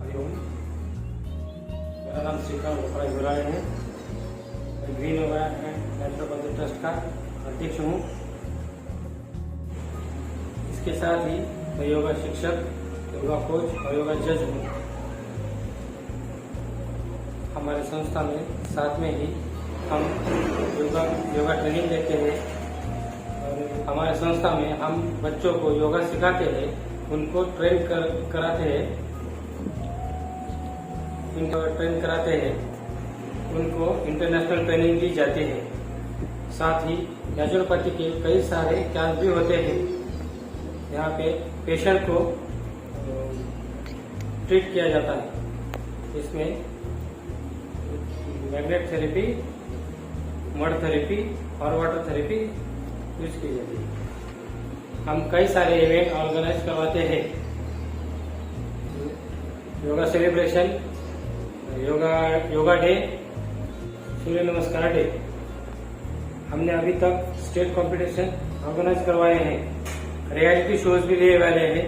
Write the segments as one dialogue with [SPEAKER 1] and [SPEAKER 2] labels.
[SPEAKER 1] हरिओम। मेरा नाम श्रीकांत बोपराज गुराए है। मैं green yoga and naturopathy trust का अध्यक्ष हूँ। इसके साथ ही मैं योगा शिक्षक, योगा कोच और योगा जज हूँ। हमारे संस्था में साथ में ही हम योगा ट्रेनिंग देते हैं और हमारे संस्था में हम बच्चों को योगा सिखाते हैं, उनको कराते हैं, उनको इंटरनेशनल ट्रेनिंग दी जाती है। साथ ही नेचुरोपैथी के कई सारे कैंप भी होते हैं। यहाँ पे पेशेंट को ट्रीट किया जाता है। इसमें मैग्नेट थेरेपी, मड थेरेपी और वाटर थेरेपी यूज की जाती है। हम कई सारे इवेंट ऑर्गेनाइज करवाते हैं। योगा सेलिब्रेशन, योगा डे, सूर्य नमस्कार डे। हमने अभी तक स्टेट कंपटीशन ऑर्गेनाइज करवाए हैं। रियलिटी शोज भी लेने वाले हैं।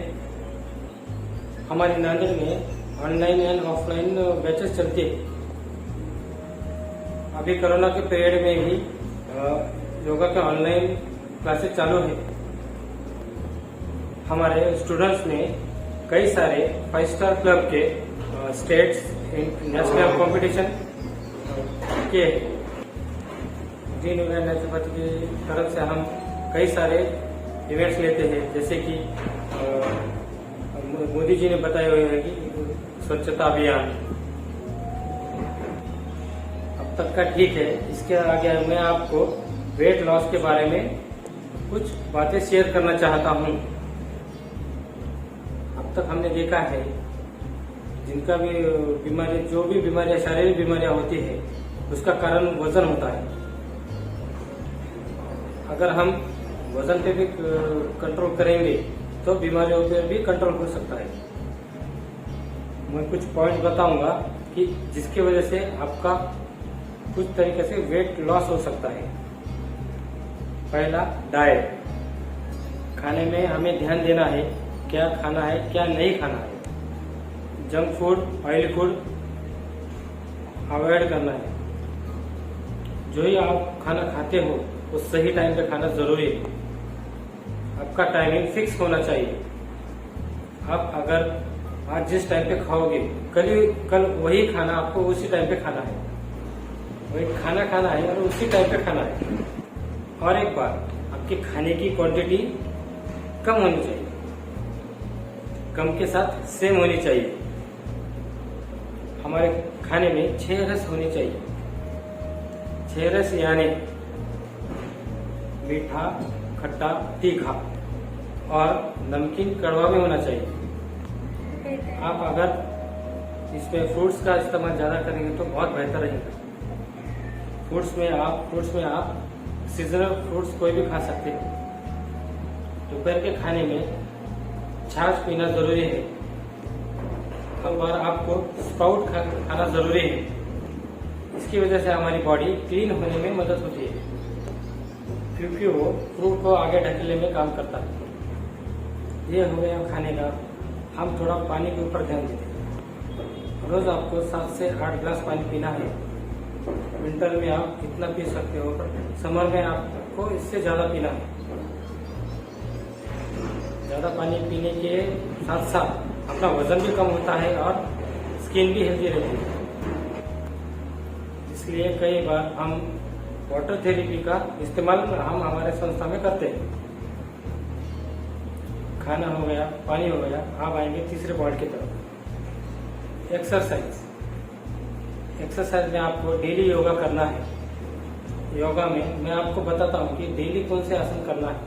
[SPEAKER 1] हमारी नांदेड़ में ऑनलाइन एंड ऑफलाइन बैचेस चलते हैं। अभी कोरोना के पीरियड में ही योगा के ऑनलाइन क्लासेस चालू है। हमारे स्टूडेंट्स ने कई सारे 5 स्टार क्लब के स्टेट्स नेशनल कंपटीशन किए। ग्रीन योगा नेचुरोपैथी की तरफ से हम कई सारे इवेंट्स लेते हैं, जैसे कि मोदी जी ने बताए हुए हैं कि स्वच्छता अभियान। अब तक का ठीक है। इसके आगे मैं आपको वेट लॉस के बारे में कुछ बातें शेयर करना चाहता हूँ। अब तक हमने देखा है जिनका भी बीमारी, जो भी बीमारियां, शारीरिक बीमारियां होती है, उसका कारण वजन होता है। अगर हम वजन पे भी कंट्रोल करेंगे तो बीमारियों पे भी कंट्रोल हो सकता है। मैं कुछ पॉइंट बताऊंगा कि जिसकी वजह से आपका कुछ तरीके से वेट लॉस हो सकता है। पहला, डाइट। खाने में हमें ध्यान देना है, क्या खाना है, क्या नहीं खाना है। Junk food, oil food avoid करना है। जो ही आप खाना खाते हो वो सही टाइम पे खाना जरूरी है। आपका टाइमिंग फिक्स होना चाहिए। आप अगर आज जिस टाइम पे खाओगे, कल वही खाना आपको उसी टाइम पे खाना है। वही खाना खाना है और उसी टाइम पे खाना है। और एक बात, आपके खाने की क्वांटिटी कम होनी चाहिए, कम के साथ सेम होनी चाहिए। हमारे खाने में 6 रस होने चाहिए। 6 रस यानी मीठा, खट्टा, तीखा और नमकीन, कड़वा में होना चाहिए। आप अगर इसमें फ्रूट्स का इस्तेमाल ज्यादा करेंगे तो बहुत बेहतर रहेगा। फ्रूट्स में आप सीजनल फ्रूट्स कोई भी खा सकते हैं। दोपहर के खाने में छाछ पीना जरूरी है। हर बार आपको स्प्राउट खाना जरूरी है। इसकी वजह से हमारी बॉडी क्लीन होने में मदद होती है, क्योंकि वो फ्रूट को आगे ढकेलने में काम करता है। ये हो गया खाने का। हम थोड़ा पानी के ऊपर ध्यान देते हैं। रोज आपको 7 से 8 गिलास पानी पीना है। विंटर में आप कितना पी सकते हो, समर में आपको इससे ज्यादा पीना है। ज्यादा पानी पीने के साथ साथ अपना वजन भी कम होता है और स्किन भी हेल्दी रहती है। इसलिए कई बार हम वाटर थेरेपी का इस्तेमाल हम हमारे संस्था में करते हैं। खाना हो गया, पानी हो गया। आप आएंगे तीसरे पॉइंट की तरफ, एक्सरसाइज में आपको डेली योगा करना है। योगा में मैं आपको बताता हूँ कि डेली कौन से आसन करना है।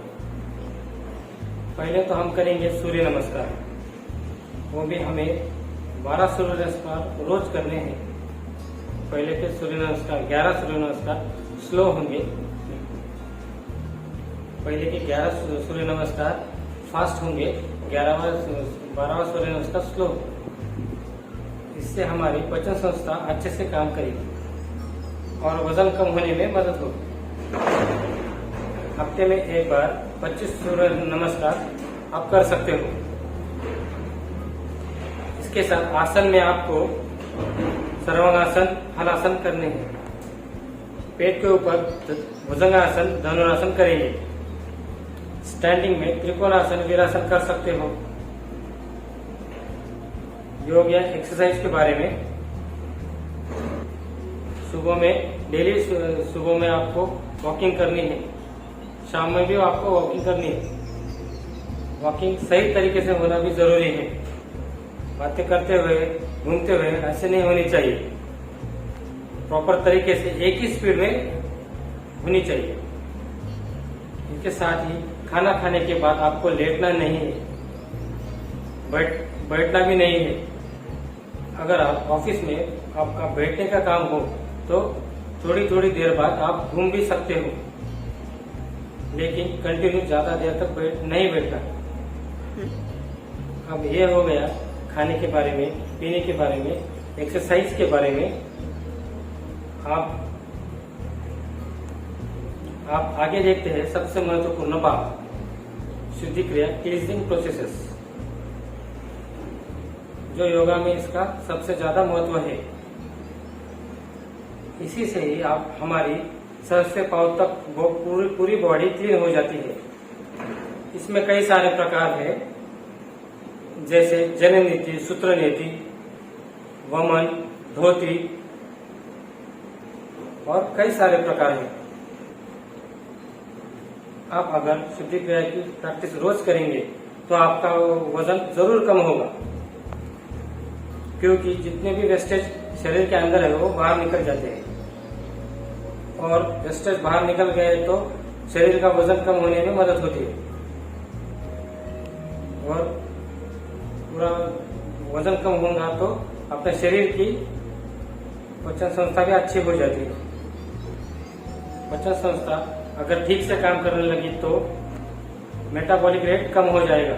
[SPEAKER 1] पहले तो हम करेंगे सूर्य नमस्कार। वो भी हमें 12 सूर्य नमस्कार रोज करने हैं। पहले के सूर्य नमस्कार 11 सूर्य नमस्कार स्लो होंगे। पहले के 11 सूर्य नमस्कार फास्ट होंगे, 12वां सूर्य नमस्कार स्लो। इससे हमारी पाचन संस्था अच्छे से काम करेगी और वजन कम होने में मदद होगी। हफ्ते में एक बार 25 सूर्य नमस्कार आप कर सकते हो। इसके साथ आसन में आपको सर्वांगासन, हलासन करने हैं। पेट के ऊपर भुजंगासन, धनुरासन करेंगे। स्टैंडिंग में त्रिकोणासन, वीरासन कर सकते हो। योग या एक्सरसाइज के बारे में सुबह में डेली सुबह में आपको वॉकिंग करनी है, शाम में भी आपको वॉकिंग करनी है। वॉकिंग सही तरीके से होना भी जरूरी है। बातें करते हुए, घूमते हुए ऐसे नहीं होनी चाहिए। प्रॉपर तरीके से एक ही स्पीड में होनी चाहिए। इसके साथ ही खाना खाने के बाद आपको लेटना नहीं है, बैठना भी नहीं है। अगर आप ऑफिस में आपका बैठने का काम हो तो थोड़ी थोड़ी देर बाद आप घूम भी सकते हो, लेकिन कंटिन्यू ज्यादा देर तक नहीं बैठना। अब ये हो गया खाने के बारे में, पीने के बारे में, एक्सरसाइज के बारे में। आप आगे देखते हैं सबसे महत्वपूर्ण बात, शुद्धि क्रिया, क्लींजिंग प्रोसेसेस, जो योगा में इसका सबसे ज्यादा महत्व है। इसी से ही आप हमारी सर से पांव तक वो पूरी बॉडी क्लीन हो जाती है। इसमें कई सारे प्रकार हैं, जैसे जन नीति, सूत्र नीति, वमन, धोती और कई सारे प्रकार हैं। आप अगर शुद्धि क्रिया की प्रैक्टिस रोज करेंगे तो आपका वजन जरूर कम होगा, क्योंकि जितने भी वेस्टेज शरीर के अंदर है वो बाहर निकल जाते हैं, और वेस्टेज बाहर निकल गए तो शरीर का वजन कम होने में मदद होती है, और पूरा वजन कम होगा तो अपने शरीर की पाचन संस्था भी अच्छी हो जाती है। पाचन संस्था अगर ठीक से काम करने लगी तो मेटाबॉलिक रेट कम हो जाएगा।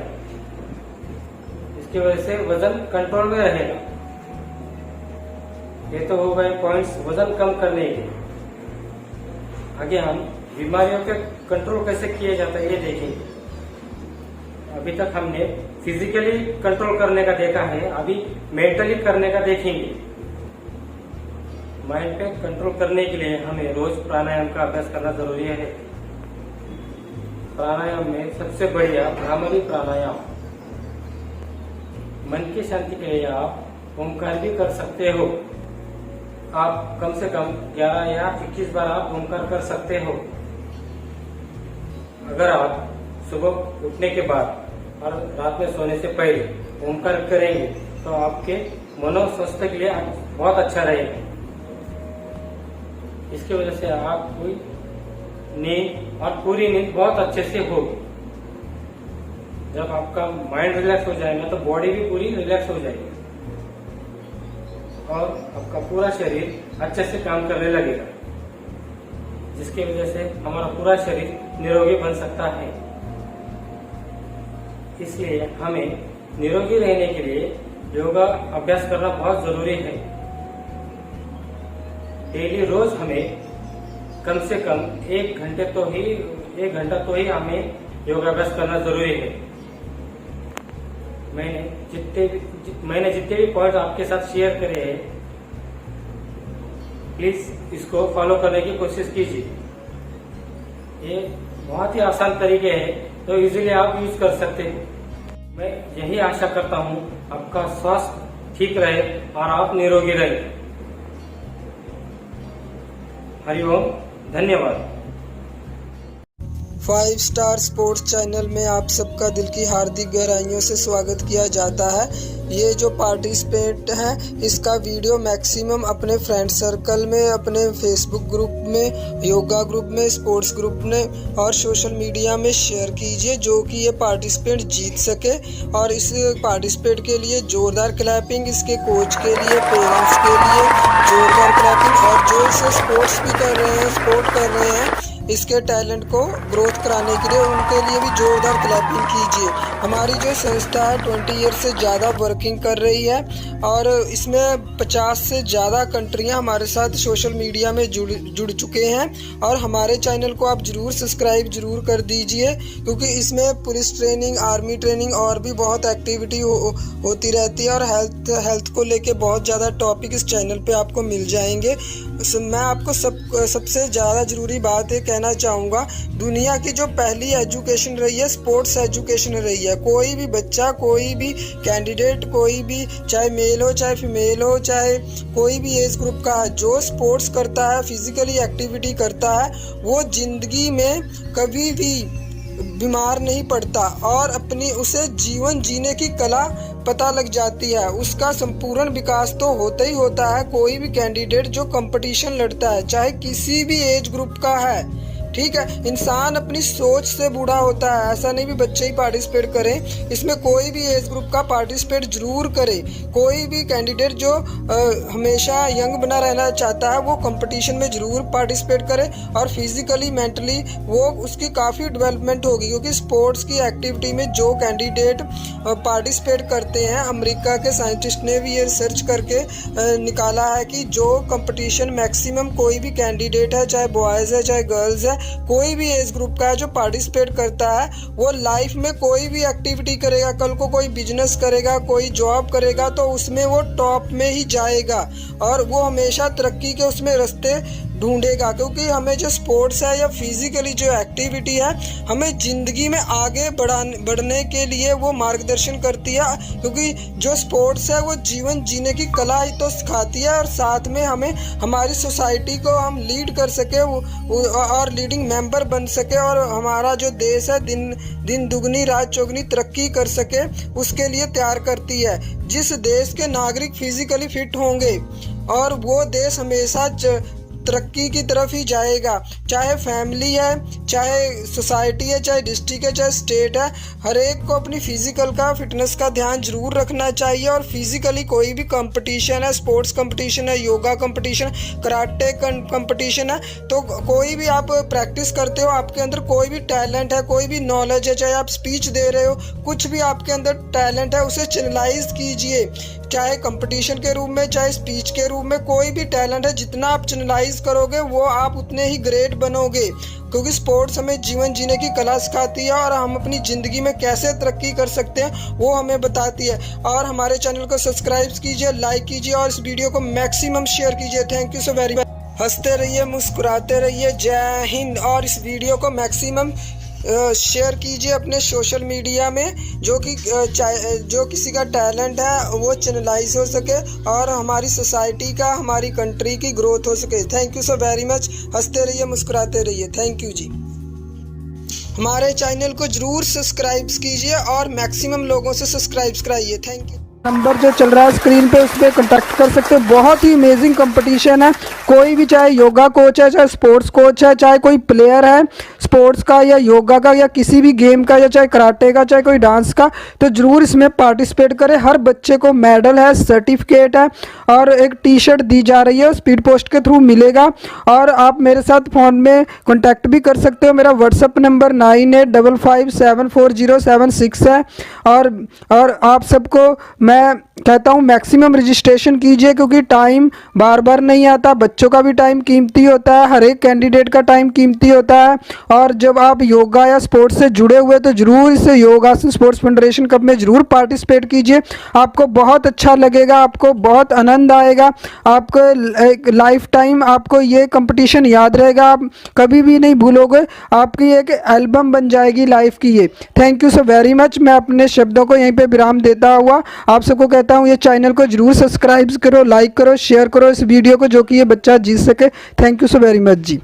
[SPEAKER 1] इसकी वजह से वजन कंट्रोल में रहेगा। ये तो हो गए पॉइंट्स वजन कम करने के। आगे हम बीमारियों के कंट्रोल कैसे किए जाता है ये देखेंगे। अभी तक हमने फिजिकली कंट्रोल करने का देखा है, अभी मेंटली करने का देखेंगे। माइंड पे कंट्रोल करने के लिए हमें रोज प्राणायाम का अभ्यास करना जरूरी है। प्राणायाम में सबसे बढ़िया भ्रामरी प्राणायाम। मन की शांति के लिए आप ओमकार भी कर सकते हो। आप कम से कम 11 या 21 बार आप ओमकार कर सकते हो। अगर आप सुबह उठने के बाद और रात में सोने से पहले ओमकार करेंगे तो आपके मनोस्वास्थ्य के लिए बहुत अच्छा रहेगा। इसकी वजह से आपकी नींद और पूरी नींद बहुत अच्छे से होगी। जब आपका माइंड रिलैक्स हो जाएगा तो बॉडी भी पूरी रिलैक्स हो जाएगी और आपका पूरा शरीर अच्छे से काम करने लगेगा, जिसकी वजह से हमारा पूरा शरीर निरोगी बन सकता है। इसलिए हमें निरोगी रहने के लिए योगा अभ्यास करना बहुत जरूरी है। डेली रोज हमें कम से कम 1 घंटा तो ही हमें योगाभ्यास करना जरूरी है। मैंने जितने भी पॉइंट आपके साथ शेयर करे हैं, प्लीज इसको फॉलो करने की कोशिश कीजिए। ये बहुत ही आसान तरीके हैं, तो इजीली आप यूज कर सकते हैं। मैं यही आशा करता हूँ आपका स्वास्थ्य ठीक रहे और आप निरोगी रहे। हरिओम, धन्यवाद।
[SPEAKER 2] 5 स्टार स्पोर्ट्स चैनल में आप सबका दिल की हार्दिक गहराइयों से स्वागत किया जाता है। ये जो पार्टिसिपेंट हैं इसका वीडियो मैक्सिमम अपने फ्रेंड सर्कल में, अपने फेसबुक ग्रुप में, योगा ग्रुप में, स्पोर्ट्स ग्रुप में और सोशल मीडिया में शेयर कीजिए, जो कि ये पार्टिसिपेंट जीत सके। और इस पार्टिसिपेंट के लिए जोरदार क्लैपिंग, इसके कोच के लिए, पेरेंट्स के लिए जोरदार क्लैपिंग। और जो इसे सपोर्ट कर रहे हैं इसके टैलेंट को ग्रोथ कराने के लिए उनके लिए भी जोरदार क्लैपिंग कीजिए। हमारी जो संस्था है 20 ईयर से ज़्यादा वर्किंग कर रही है और इसमें 50 से ज़्यादा कंट्रियां हमारे साथ सोशल मीडिया में जुड़ चुके हैं। और हमारे चैनल को आप ज़रूर सब्सक्राइब ज़रूर कर दीजिए, क्योंकि इसमें पुलिस ट्रेनिंग, आर्मी ट्रेनिंग और भी बहुत एक्टिविटी होती रहती है और हेल्थ को लेके बहुत ज़्यादा टॉपिक इस चैनल पे आपको मिल जाएंगे। मैं आपको सबसे ज़्यादा ज़रूरी बात ये कहना चाहूँगा, दुनिया की जो पहली एजुकेशन रही है स्पोर्ट्स एजुकेशन रही है। कोई भी बच्चा, कोई भी कैंडिडेट, कोई भी चाहे मेल हो चाहे फीमेल हो, चाहे कोई भी एज ग्रुप का है, जो स्पोर्ट्स करता है, फिजिकली एक्टिविटी करता है, वो ज़िंदगी में कभी भी बीमार नहीं पड़ता और अपनी उसे जीवन जीने की कला पता लग जाती है। उसका संपूर्ण विकास तो होता ही होता है। कोई भी कैंडिडेट जो कंपटीशन लड़ता है, चाहे किसी भी एज ग्रुप का है, ठीक है, इंसान अपनी सोच से बूढ़ा होता है। ऐसा नहीं भी बच्चे ही पार्टिसिपेट करें, इसमें कोई भी एज ग्रुप का पार्टिसिपेट जरूर करे। कोई भी कैंडिडेट जो हमेशा यंग बना रहना चाहता है वो कंपटीशन में ज़रूर पार्टिसिपेट करे और फिजिकली मेंटली वो उसकी काफ़ी डेवलपमेंट होगी। क्योंकि स्पोर्ट्स की एक्टिविटी में जो कैंडिडेट पार्टिसिपेट करते हैं, अमेरिका के साइंटिस्ट ने भी ये रिसर्च करके निकाला है कि जो कंपटीशन मैक्सिमम कोई भी कैंडिडेट है, चाहे बॉयज़ है चाहे गर्ल्स है, कोई भी एज ग्रुप का है जो पार्टिसिपेट करता है, वो लाइफ में कोई भी एक्टिविटी करेगा, कल को कोई बिजनेस करेगा, कोई जॉब करेगा, तो उसमें वो टॉप में ही जाएगा और वो हमेशा तरक्की के उसमें रास्ते ढूंढेगा। क्योंकि हमें जो स्पोर्ट्स है या फिजिकली जो एक्टिविटी है, हमें ज़िंदगी में आगे बढ़ने के लिए वो मार्गदर्शन करती है। क्योंकि जो स्पोर्ट्स है वो जीवन जीने की कला ही तो सिखाती है और साथ में हमें हमारी सोसाइटी को हम लीड कर सके और लीडिंग मेंबर बन सके और हमारा जो देश है दिन दुगनी रात चौगनी तरक्की कर सके, उसके लिए तैयार करती है। जिस देश के नागरिक फिजिकली फिट होंगे और वो देश हमेशा तरक्की की तरफ ही जाएगा। चाहे फैमिली है, चाहे सोसाइटी है, चाहे डिस्ट्रिक्ट है, चाहे स्टेट है, हर एक को अपनी फिजिकल का फिटनेस का ध्यान जरूर रखना चाहिए। और फिजिकली कोई भी कंपटीशन है, स्पोर्ट्स कंपटीशन है, योगा कंपटीशन, कराटे कंपटीशन है, तो कोई भी आप प्रैक्टिस करते हो, आपके अंदर कोई भी टैलेंट है, कोई भी नॉलेज है, चाहे आप स्पीच दे रहे हो, कुछ भी आपके अंदर टैलेंट है, उसे चैनलाइज कीजिए। चाहे कंपटीशन के रूप में, चाहे स्पीच के रूप में, कोई भी टैलेंट है, जितना आप चैनलाइज करोगे वो आप उतने ही ग्रेट बनोगे। क्योंकि स्पोर्ट्स हमें जीवन जीने की कला सिखाती है और हम अपनी ज़िंदगी में कैसे तरक्की कर सकते हैं वो हमें बताती है। और हमारे चैनल को सब्सक्राइब कीजिए, लाइक कीजिए और इस वीडियो को मैक्सिमम शेयर कीजिए। Thank you so very much. हंसते रहिए, मुस्कुराते रहिए। जय हिंद। और इस वीडियो को मैक्सिमम शेयर कीजिए अपने सोशल मीडिया में, जो किसी का टैलेंट है वो चैनलाइज हो सके और हमारी सोसाइटी का, हमारी कंट्री की ग्रोथ हो सके। Thank you so very much. हंसते रहिए, मुस्कुराते रहिए। थैंक यू जी। हमारे चैनल को जरूर सब्सक्राइब कीजिए और मैक्सिमम लोगों से सब्सक्राइब कराइए। Thank you. नंबर जो चल रहा है स्क्रीन पे, उस पर कॉन्टैक्ट कर सकते हो। बहुत ही अमेजिंग कंपटीशन है। कोई भी, चाहे योगा कोच है, चाहे स्पोर्ट्स कोच है, चाहे कोई प्लेयर है स्पोर्ट्स का या योगा का या किसी भी गेम का, या चाहे कराटे का, चाहे कोई डांस का, तो ज़रूर इसमें पार्टिसिपेट करें। हर बच्चे को मेडल है, सर्टिफिकेट है और एक टी शर्ट दी जा रही है, स्पीड पोस्ट के थ्रू मिलेगा। और आप मेरे साथ फ़ोन में कॉन्टैक्ट भी कर सकते हो। मेरा व्हाट्सअप नंबर 9855540776 है। और आप सबको मैं कहता हूँ मैक्सिमम रजिस्ट्रेशन कीजिए, क्योंकि टाइम बार बार नहीं आता। बच्चों का भी टाइम कीमती होता है, हर एक कैंडिडेट का टाइम कीमती होता है। और जब आप योगा या स्पोर्ट्स से जुड़े हुए तो ज़रूर इस योगासन स्पोर्ट्स फेडरेशन कप में ज़रूर पार्टिसिपेट कीजिए। आपको बहुत अच्छा लगेगा, आपको बहुत आनंद आएगा, आपको लाइफ टाइम आपको ये कंपटीशन याद रहेगा, आप कभी भी नहीं भूलोगे। आपकी एक एल्बम बन जाएगी लाइफ की ये। Thank you so very much. मैं अपने शब्दों को यहीं पे विराम देता हुआ आप सबको कहता हूँ ये चैनल को जरूर सब्सक्राइब करो, लाइक करो, शेयर करो इस वीडियो को, जो कि ये बच्चा जीत सके। Thank you so very much ji.